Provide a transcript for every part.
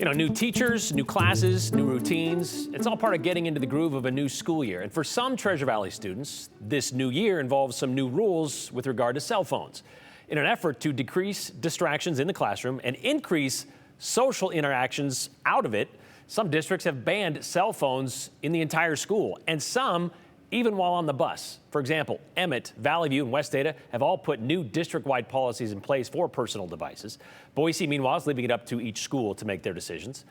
You know, new teachers, new classes, new routines. It's all part of getting into the groove of a new school year. And for some Treasure Valley students, this new year involves some new rules with regard to cell phones. In an effort to decrease distractions in the classroom and increase social interactions out of it, some districts have banned cell phones in the entire school, and some even while on the bus. For example, Emmett, Valley View, and West Ada have all put new district-wide policies in place for personal devices. Boise, meanwhile, is leaving it up to each school to make their decisions.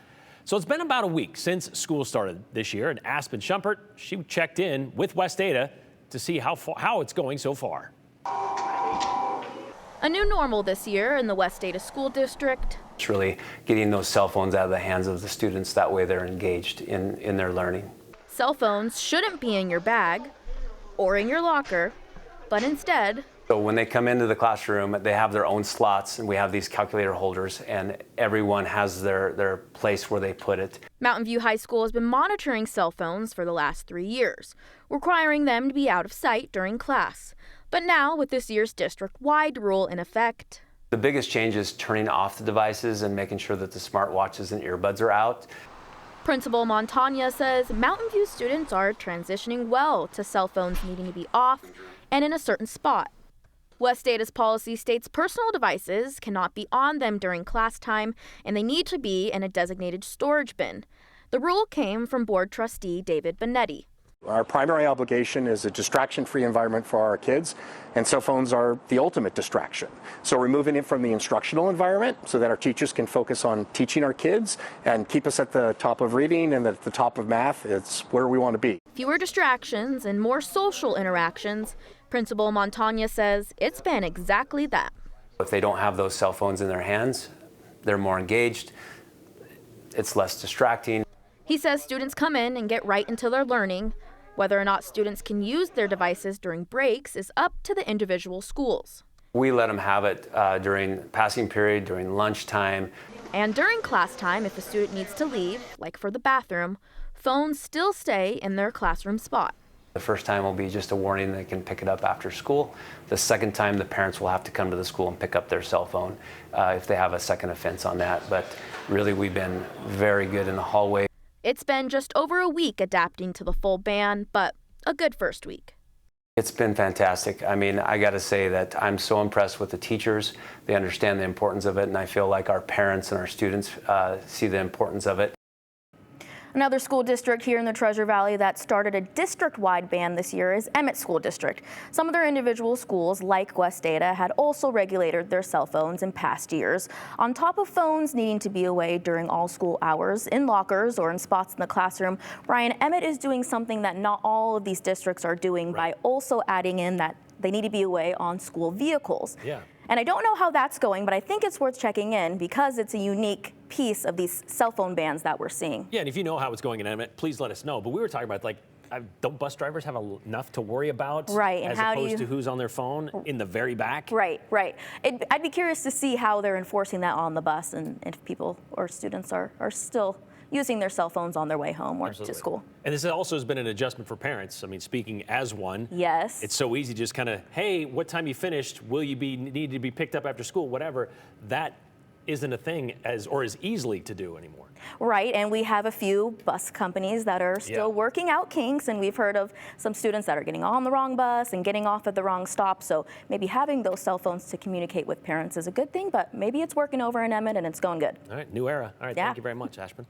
So it's been about a week since school started this year, and Aspen Schumpert, she checked in with West Ada to see how it's going so far. A new normal this year in the West Ada School District. It's really getting those cell phones out of the hands of the students. That way they're engaged in their learning. Cell phones shouldn't be in your bag or in your locker, but instead. So when they come into the classroom, they have their own slots, and we have these calculator holders, and everyone has their place where they put it. Mountain View High School has been monitoring cell phones for the last 3 years, requiring them to be out of sight during class. But now, with this year's district-wide rule in effect. The biggest change is turning off the devices and making sure that the smartwatches and earbuds are out. Principal Montagna says Mountain View students are transitioning well to cell phones needing to be off and in a certain spot. West Ada's policy states personal devices cannot be on them during class time, and they need to be in a designated storage bin. The rule came from board trustee David Benetti. Our primary obligation is a distraction-free environment for our kids, and cell phones are the ultimate distraction. So removing it from the instructional environment so that our teachers can focus on teaching our kids and keep us at the top of reading and at the top of math, it's where we want to be. Fewer distractions and more social interactions. Principal Montagna says it's been exactly that. If they don't have those cell phones in their hands, they're more engaged, it's less distracting. He says students come in and get right into their learning. Whether or not students can use their devices during breaks is up to the individual schools. We let them have it during passing period, during lunchtime. And during class time, if a student needs to leave, like for the bathroom, phones still stay in their classroom spot. The first time will be just a warning they can pick it up after school. The second time, the parents will have to come to the school and pick up their cell phone if they have a second offense on that. But really, we've been very good in the hallway. It's been just over a week adapting to the full ban, but a good first week. It's been fantastic. I mean, I got to say that I'm so impressed with the teachers. They understand the importance of it, and I feel like our parents and our students see the importance of it. Another school district here in the Treasure Valley that started a district-wide ban this year is Emmett School District. Some of their individual schools, like West Ada, had also regulated their cell phones in past years. On top of phones needing to be away during all school hours, in lockers or in spots in the classroom, Brian, Emmett is doing something that not all of these districts are doing by also adding in that they need to be away on school vehicles. Yeah. And I don't know how that's going, but I think it's worth checking in because it's a unique piece of these cell phone bans that we're seeing. Yeah, and if you know how it's going in Emmett, please let us know. But we were talking about, like, don't bus drivers have enough to worry about? Right, and as how opposed to who's on their phone in the very back? Right. I'd be curious to see how they're enforcing that on the bus and if people or students are still using their cell phones on their way home or to school. And this also has been an adjustment for parents. I mean, speaking as one. Yes. It's so easy to just kind of, hey, what time you finished? Will you need to be picked up after school? Whatever. That isn't a thing as easily to do anymore. Right, and we have a few bus companies that are still working out kinks, and we've heard of some students that are getting on the wrong bus and getting off at the wrong stop. So maybe having those cell phones to communicate with parents is a good thing, but maybe it's working over in Emmett and it's going good. All right, new era. All right, thank you very much, Ashman.